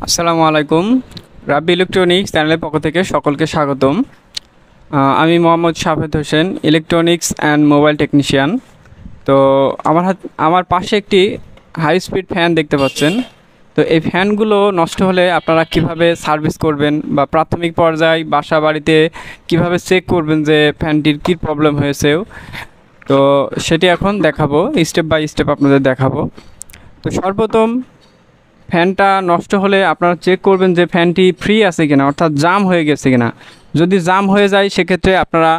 আসসালামু আলাইকুম। রাব্বি ইলেকট্রনিক্স চ্যানেলের পক্ষ থেকে সকলকে স্বাগতম। আমি Mohammad Shafed Hossain, electronics and mobile technician. তো আমার পাশে একটি হাই স্পিড ফ্যান দেখতে পাচ্ছেন। তো এই ফ্যানগুলো নষ্ট হলে আপনারা কিভাবে সার্ভিস করবেন বা প্রাথমিক পর্যায়ে বাসা বাড়িতে কিভাবে চেক করবেন যে ফ্যানটির কী প্রবলেম হয়েছে, তো সেটি এখন দেখাবো, স্টেপ বাই স্টেপ আপনাদের দেখাবো। তো সর্বপ্রথম ফ্যানটা নষ্ট হলে আপনারা চেক করবেন যে ফ্যানটি ফ্রি আছে কিনা, অর্থাৎ জাম হয়ে গেছে কিনা। যদি জাম হয়ে যায় সেক্ষেত্রে আপনারা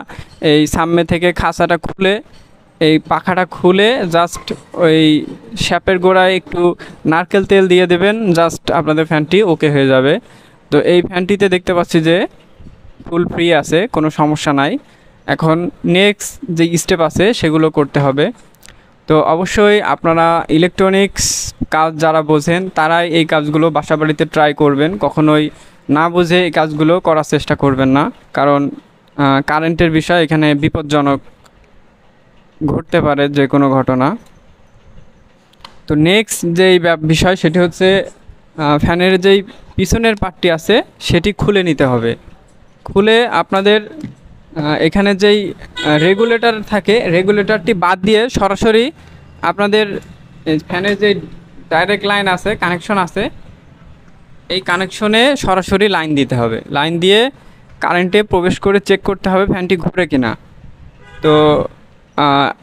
এই সামনে থেকে খাঁচাটা খুলে এই পাখাটা খুলে জাস্ট ওই শ্যাপের গোড়ায় একটু নারকেল তেল দিয়ে দেবেন, জাস্ট আপনাদের ফ্যানটি ওকে হয়ে যাবে। তো এই ফ্যানটিতে দেখতে পাচ্ছি যে ফুল ফ্রি আছে, কোনো সমস্যা নাই। এখন নেক্সট যে স্টেপ আছে সেগুলো করতে হবে। তো অবশ্যই আপনারা ইলেকট্রনিক্স কাজ যারা বোঝেন তারাই এই কাজগুলো বাসাবাড়িতে ট্রাই করবেন, কখনোই না বুঝে এই কাজগুলো করার চেষ্টা করবেন না, কারণ কারেন্টের বিষয় এখানে বিপজ্জনক ঘটতে পারে যে কোনো ঘটনা। তো নেক্সট যেই বিষয় সেটি হচ্ছে ফ্যানের যেই পিছনের পার্টটি আছে সেটি খুলে নিতে হবে। খুলে আপনাদের এখানে যেই রেগুলেটর থাকে রেগুলেটরটি বাদ দিয়ে সরাসরি আপনাদের ফ্যানের যে ডাইরেক্ট লাইন আছে, কানেকশন আছে, এই কানেকশনে সরাসরি লাইন দিতে হবে। লাইন দিয়ে কারেন্টে প্রবেশ করে চেক করতে হবে ফ্যানটি ঘুরে কিনা। তো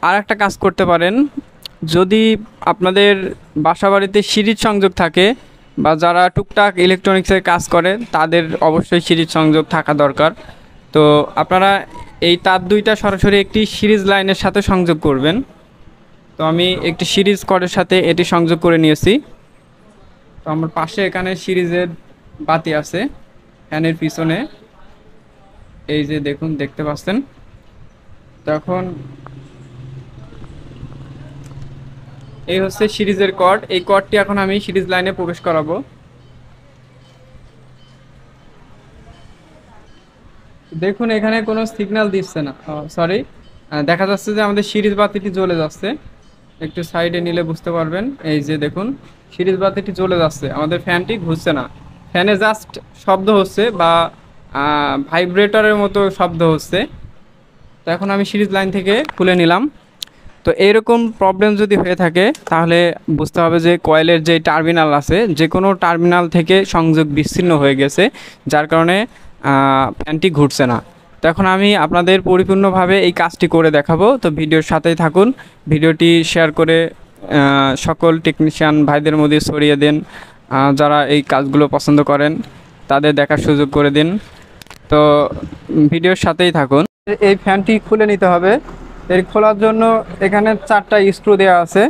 আর একটা কাজ করতে পারেন, যদি আপনাদের বাসাবাড়িতে সিরিজ সংযোগ থাকে বা যারা টুকটাক ইলেকট্রনিক্সের কাজ করে তাদের অবশ্যই সিরিজ সংযোগ থাকা দরকার। তো আপনারা এই তার দুইটা সরাসরি একটি সিরিজ লাইনের সাথে সংযোগ করবেন। তো আমি একটি সিরিজ কর্ডের সাথে এটি সংযোগ করে নিয়েছি। তো আমার পাশে এখানে সিরিজের বাতি আছে ফ্যানের পিছনে, এই যে দেখুন, দেখতে পাচ্ছেন। তখন এই হচ্ছে সিরিজের কর্ড, এই কর্ডটি এখন আমি সিরিজ লাইনে প্রবেশ করাবো। দেখুন এখানে কোনো সিগন্যাল দিচ্ছে না, সরি, দেখা যাচ্ছে যে আমাদের সিরিজ বাতিটি জ্বলে যাচ্ছে। একটু সাইডে নিলে বুঝতে পারবেন, এই যে দেখুন সিরিজ বাতিটি জ্বলে যাচ্ছে, আমাদের ফ্যানটি ঘুরছে না। ফ্যানে জাস্ট শব্দ হচ্ছে বা ভাইব্রেটরের মতো শব্দ হচ্ছে। তো এখন আমি সিরিজ লাইন থেকে খুলে নিলাম। তো এইরকম প্রবলেম যদি হয়ে থাকে তাহলে বুঝতে হবে যে কয়েলের যে টার্মিনাল আছে, যে কোনো টার্মিনাল থেকে সংযোগ বিচ্ছিন্ন হয়ে গেছে, যার কারণে ফ্যানটি ঘুরছে না। তো এখন আমি আপনাদের পরিপূর্ণভাবে এই কাজটি করে দেখাবো। তো ভিডিওর সাথেই থাকুন, ভিডিওটি শেয়ার করে সকল টেকনিশিয়ান ভাইদের মধ্যে ছড়িয়ে দিন। যারা এই কাজগুলো পছন্দ করেন তাদের দেখার সুযোগ করে দিন। তো ভিডিওর সাথেই থাকুন। এই ফ্যানটি খুলে নিতে হবে। এর খোলার জন্য এখানে 4টা স্ক্রু দেওয়া আছে,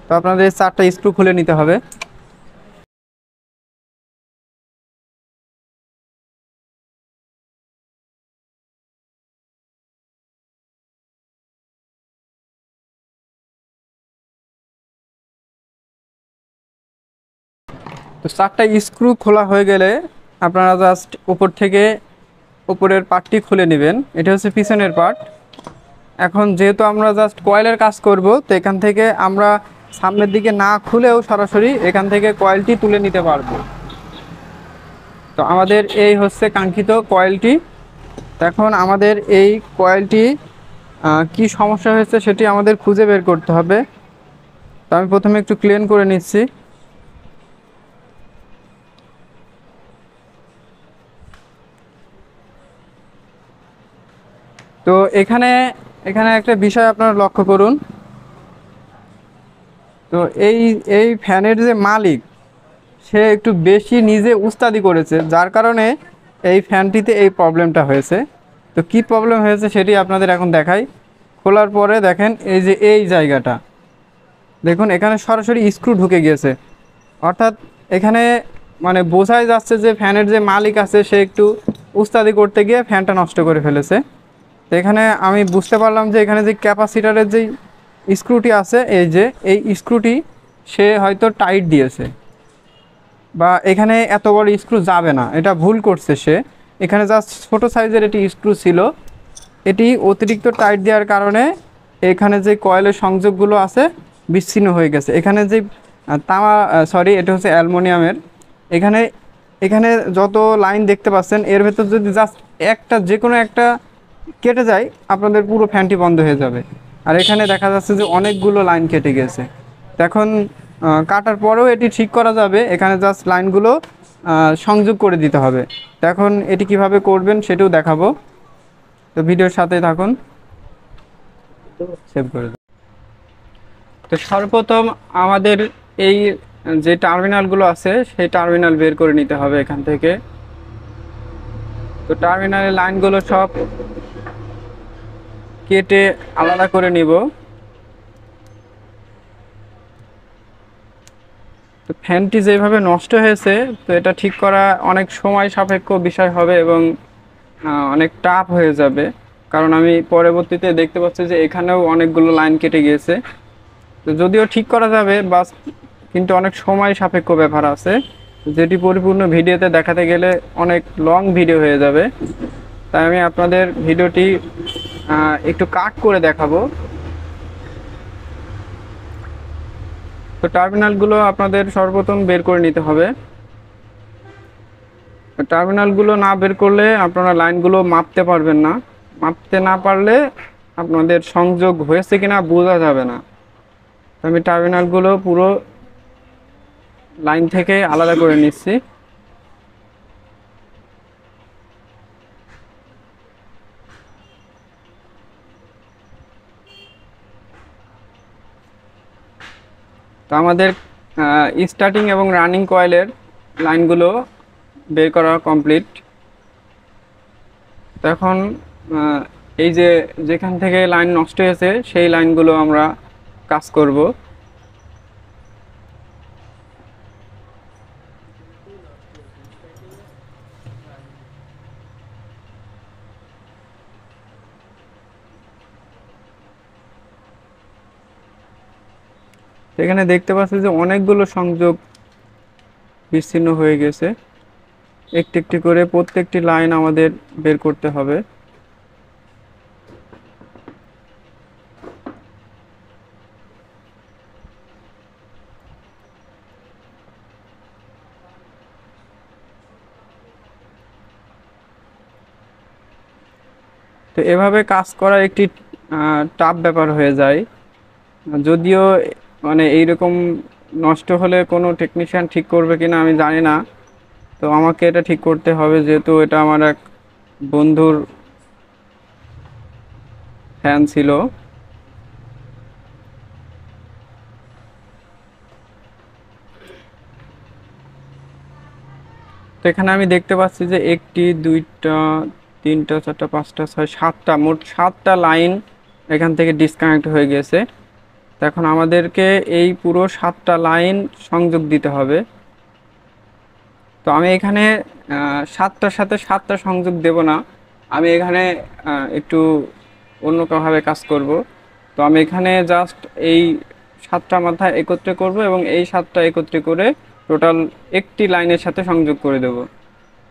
তো আপনাদের 4টা স্ক্রু খুলে নিতে হবে। তো 4টা স্ক্রু খোলা হয়ে গেলে আপনারা জাস্ট উপর থেকে উপরের পার্টটি খুলে নেবেন, এটা হচ্ছে পিছনের পার্ট। এখন যেহেতু আমরা জাস্ট কয়েলের কাজ করব, তো এখান থেকে আমরা সামনের দিকে না খুলেও সরাসরি এখান থেকে কয়েলটি তুলে নিতে পারবো। তো আমাদের এই হচ্ছে কাঙ্ক্ষিত কয়েলটি। এখন আমাদের এই কয়েলটি কি সমস্যা হয়েছে সেটি আমাদের খুঁজে বের করতে হবে। তো আমি প্রথমে একটু ক্লিন করে নিচ্ছি। তো এখানে এখানে একটা বিষয় আপনারা লক্ষ্য করুন। তো এই এই ফ্যানের যে মালিক, সে একটু বেশি নিজে উস্তাদি করেছে, যার কারণে এই ফ্যানটিতে এই প্রবলেমটা হয়েছে। তো কি প্রবলেম হয়েছে সেটি আপনাদের এখন দেখাই। খোলার পরে দেখেন এই যে এই জায়গাটা দেখুন, এখানে সরাসরি স্ক্রু ঢুকে গিয়েছে, অর্থাৎ এখানে মানে বোঝাই যাচ্ছে যে ফ্যানের যে মালিক আছে সে একটু উস্তাদি করতে গিয়ে ফ্যানটা নষ্ট করে ফেলেছে। তো এখানে আমি বুঝতে পারলাম যে এখানে যে ক্যাপাসিটারের যেই স্ক্রুটি আছে, এই যে এই স্ক্রুটি সে হয়তো টাইট দিয়েছে, বা এখানে এত বড় স্ক্রু যাবে না, এটা ভুল করছে সে। এখানে জাস্ট ছোটো সাইজের এটি স্ক্রু ছিল, এটি অতিরিক্ত টাইট দেওয়ার কারণে এখানে যে কয়েলের সংযোগগুলো আছে বিচ্ছিন্ন হয়ে গেছে। এখানে যে তামা, সরি, এটা হচ্ছে অ্যালুমিনিয়ামের, এখানে এখানে যত লাইন দেখতে পাচ্ছেন এর ভেতর যদি জাস্ট একটা যে কোনো একটা কেটে যায় আপনাদের পুরো ফ্যানটি বন্ধ হয়ে যাবে। আর এখানে দেখা যাচ্ছে যে অনেকগুলো লাইন কেটে গেছে। তো এখন কাটার পরেও এটি ঠিক করা যাবে, এখানে জাস্ট লাইনগুলো সংযোগ করে দিতে হবে। তো এখন এটি কিভাবে করবেন সেটাও দেখাবো, তো ভিডিওর সাথে থাকুন। সেভ করে দিন। তো সর্বপ্রথম আমাদের এই যে টার্মিনালগুলো আছে সেই টার্মিনাল বের করে নিতে হবে এখান থেকে। তো টার্মিনালের লাইনগুলো সব কেটে আলাদা করে নিব। তো ফ্যানটি যেভাবে নষ্ট হয়েছে, তো এটা ঠিক করা অনেক সময় সাপেক্ষ বিষয় হবে এবং অনেক টাফ হয়ে যাবে, কারণ আমি পরবর্তীতে দেখতে পাচ্ছি যে এখানেও অনেকগুলো লাইন কেটে গিয়েছে। তো যদিও ঠিক করা যাবে বাস, কিন্তু অনেক সময় সাপেক্ষ ব্যাপার আছে, যেটি পরিপূর্ণ ভিডিওতে দেখাতে গেলে অনেক লং ভিডিও হয়ে যাবে। তাই আমি আপনাদের ভিডিওটি একটু কাট করে দেখাবো। তো টার্মিনালগুলো আপনাদের সর্বপ্রথম বের করে নিতে হবে। টার্মিনালগুলো না বের করলে আপনারা লাইনগুলো মাপতে পারবেন না, মাপতে না পারলে আপনাদের সংযোগ হয়েছে কিনা বোঝা যাবে না। আমি টার্মিনালগুলো পুরো লাইন থেকে আলাদা করে নিচ্ছি। তো আমাদের স্টার্টিং এবং রানিং কয়েলের লাইনগুলো বের করা কমপ্লিট। তো এখন এই যে যেখান থেকে লাইন নষ্ট হয়েছে সেই লাইনগুলো আমরা কাজ করব। এখানে দেখতে পাচ্ছি যে অনেকগুলো সংযোগ বিচ্ছিন্ন হয়ে গেছে। একটি একটি করে প্রত্যেকটি লাইন আমাদের বের করতে হবে। তো এভাবে কাজ করা একটি টাফ ব্যাপার হয়ে যায়। যদিও মানে এইরকম নষ্ট হলে কোনো টেকনিশিয়ান ঠিক করবে কিনা আমি জানি না। তো আমাকে এটা ঠিক করতে হবে, যেহেতু এটা আমার এক বন্ধুর ফ্যান ছিল। তো এখানে আমি দেখতে পাচ্ছি যে একটি, দুইটা, তিনটা, চারটা, পাঁচটা, ছয়, সাতটা, মোট 7টা লাইন এখান থেকে ডিসকানেক্ট হয়ে গেছে। তো এখন আমাদেরকে এই পুরো 7টা লাইন সংযোগ দিতে হবে। তো আমি এখানে 7টার সাথে 7টা সংযোগ দেব না, আমি এখানে একটু অন্যভাবে কাজ করব। তো আমি এখানে জাস্ট এই 7টা মাথা একত্রে করব এবং এই 7টা একত্রে করে টোটাল একটি লাইনের সাথে সংযোগ করে দেব।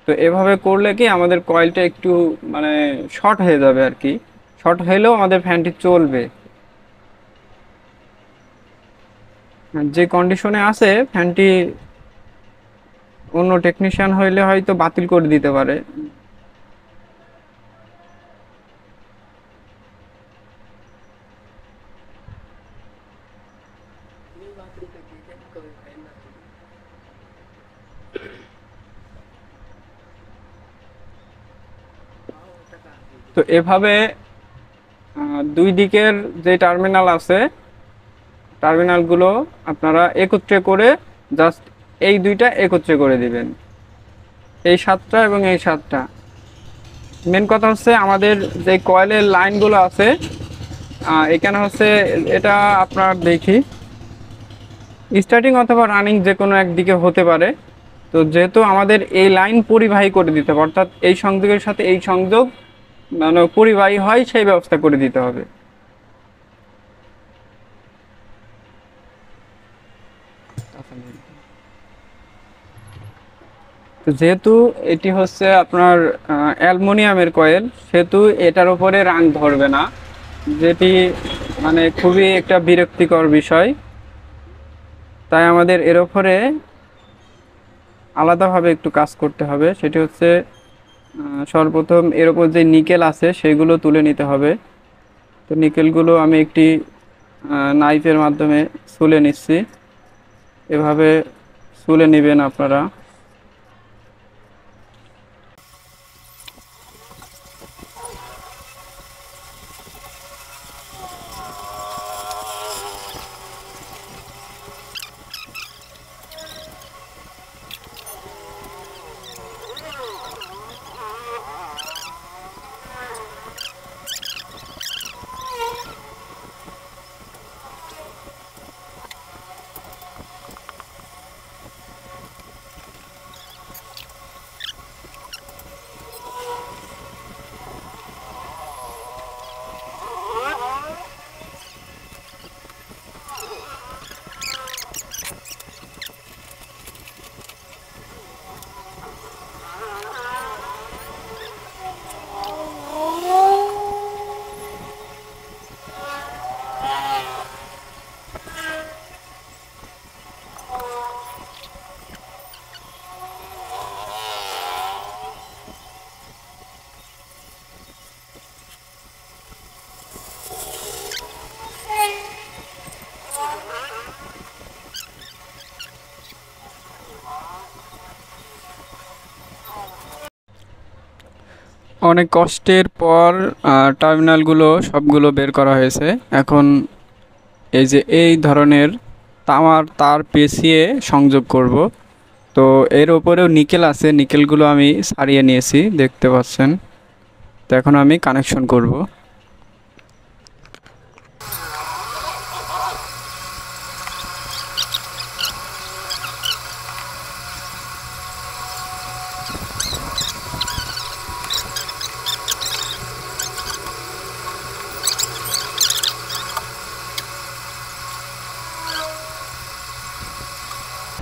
তো এভাবে করলে কি আমাদের কয়েলটা একটু মানে শর্ট হয়ে যাবে আর কি, শর্ট হলেও আমাদের ফ্যানটি চলবে। যে কন্ডিশনে আছে ফ্যানটি অন্য টেকনিশিয়ান হইলে হয়তো বাতিল করে দিতে পারে। তো এভাবে দুই দিকের যে টার্মিনাল আছে টার্মিনালগুলো আপনারা একত্রে করে জাস্ট এই দুইটা একত্রে করে দিবেন, এই 7টা এবং এই 7টা। মেন কথা হচ্ছে আমাদের যে কয়েলের লাইনগুলো আছে এখানে হচ্ছে এটা আপনার দেখি স্টার্টিং অথবা রানিং যে কোনো একদিকে হতে পারে। তো যেহেতু আমাদের এই লাইন পরিবাহী করে দিতে হবে, অর্থাৎ এই সংযোগের সাথে এই সংযোগ মানে পরিবাহী হয় সেই ব্যবস্থা করে দিতে হবে। তো যেহেতু এটি হচ্ছে আপনার অ্যালুমিনিয়ামের কয়েল, সেহেতু এটার উপরে রাং ধরবে না, যেটি মানে খুবই একটা বিরক্তিকর বিষয়। তাই আমাদের এর উপরে আলাদাভাবে একটু কাজ করতে হবে। সেটি হচ্ছে সর্বপ্রথম এর উপর যে নিকেল আছে সেগুলো তুলে নিতে হবে। তো নিকেলগুলো আমি একটি নাইফের মাধ্যমে ছুলে নিচ্ছি। এভাবে ছুলে নেবেন আপনারা। অনেক কষ্টের পর টার্মিনালগুলো সবগুলো বের করা হয়েছে। এখন এই যে এই ধরনের তামার তার পেঁচিয়ে সংযোগ করব। তো এর ওপরেও নিকেল আছে, নিকেলগুলো আমি সারিয়ে নিয়েছি, দেখতে পাচ্ছেন। তো এখন আমি কানেকশন করব।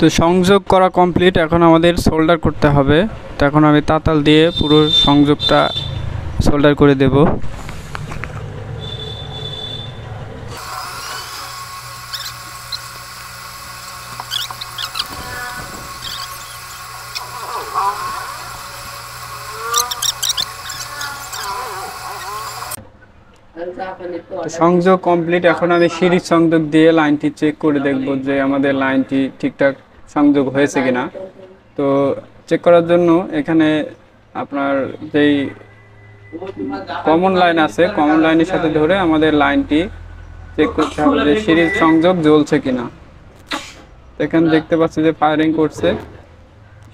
তো সংযোগ করা কমপ্লিট, এখন আমাদের সোল্ডার করতে হবে। তো এখন আমি তাতাল দিয়ে পুরো সংযোগটা সোল্ডার করে দেব। সংযোগ কমপ্লিট। এখন আমি সিরিজ সংযোগ দিয়ে লাইনটি চেক করে দেখব যে আমাদের লাইনটি ঠিকঠাক সংযোগ হয়েছে কিনা। তো চেক করার জন্য এখানে আপনার যেই কমন লাইন আছে, কমন লাইনের সাথে ধরে আমাদের লাইনটি চেক করতে হবে যে সিরিজ সংযোগ জ্বলছে কিনা। এখানে দেখতে পাচ্ছি যে ফায়ারিং করছে,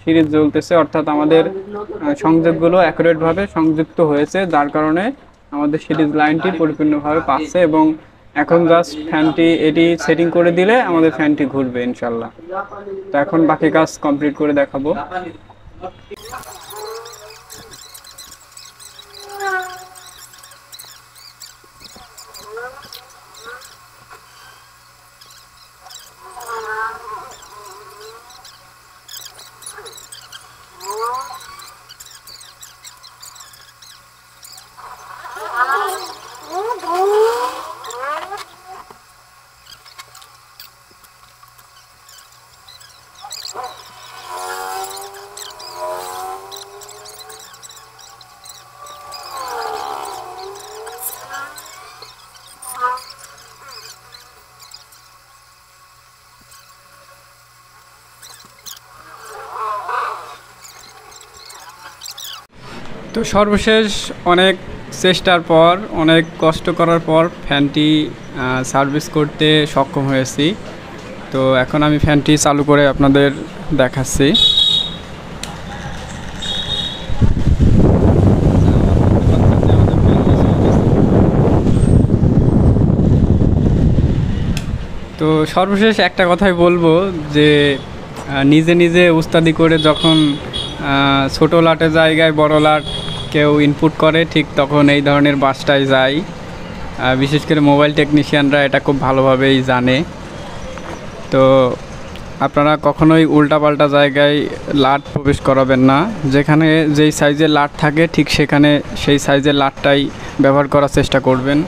সিরিজ জ্বলতেছে, অর্থাৎ আমাদের সংযোগগুলো অ্যাকুরেটভাবে সংযুক্ত হয়েছে, যার কারণে আমাদের সিরিজ লাইনটি পরিপূর্ণভাবে পাচ্ছে। এবং এখন জাস্ট ফ্যানটি এটি সেটিং করে দিলে আমাদের ফ্যানটি ঘুরবে ইনশাল্লাহ। তো এখন বাকি কাজ কমপ্লিট করে দেখাবো। তো সর্বশেষ অনেক চেষ্টার পর, অনেক কষ্ট করার পর ফ্যানটি সার্ভিস করতে সক্ষম হয়েছি। তো এখন আমি ফ্যানটি চালু করে আপনাদের দেখাচ্ছি। তো সর্বশেষ একটা কথাই বলবো যে নিজে নিজে উস্তাদি করে যখন ছোটো লাটের জায়গায় বড় লাট কেউ ইনপুট করে, ঠিক তখন এই ধরনের বাসটাই যায়। বিশেষ করে মোবাইল টেকনিশিয়ানরা এটা খুব ভালোভাবেই জানে। তো আপনারা কখনোই উল্টাপাল্টা জায়গায় লাট প্রবেশ করাবেন না। যেখানে যেই সাইজের লাট থাকে ঠিক সেখানে সেই সাইজের লাটটাই ব্যবহার করার চেষ্টা করবেন।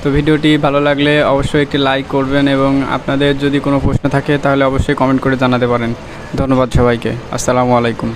তো ভিডিওটি ভালো লাগলে অবশ্যই একটি লাইক করবেন এবং আপনাদের যদি কোনো প্রশ্ন থাকে তাহলে অবশ্যই কমেন্ট করে জানাতে পারেন। ধন্যবাদ সবাইকে। আসসালামু আলাইকুম।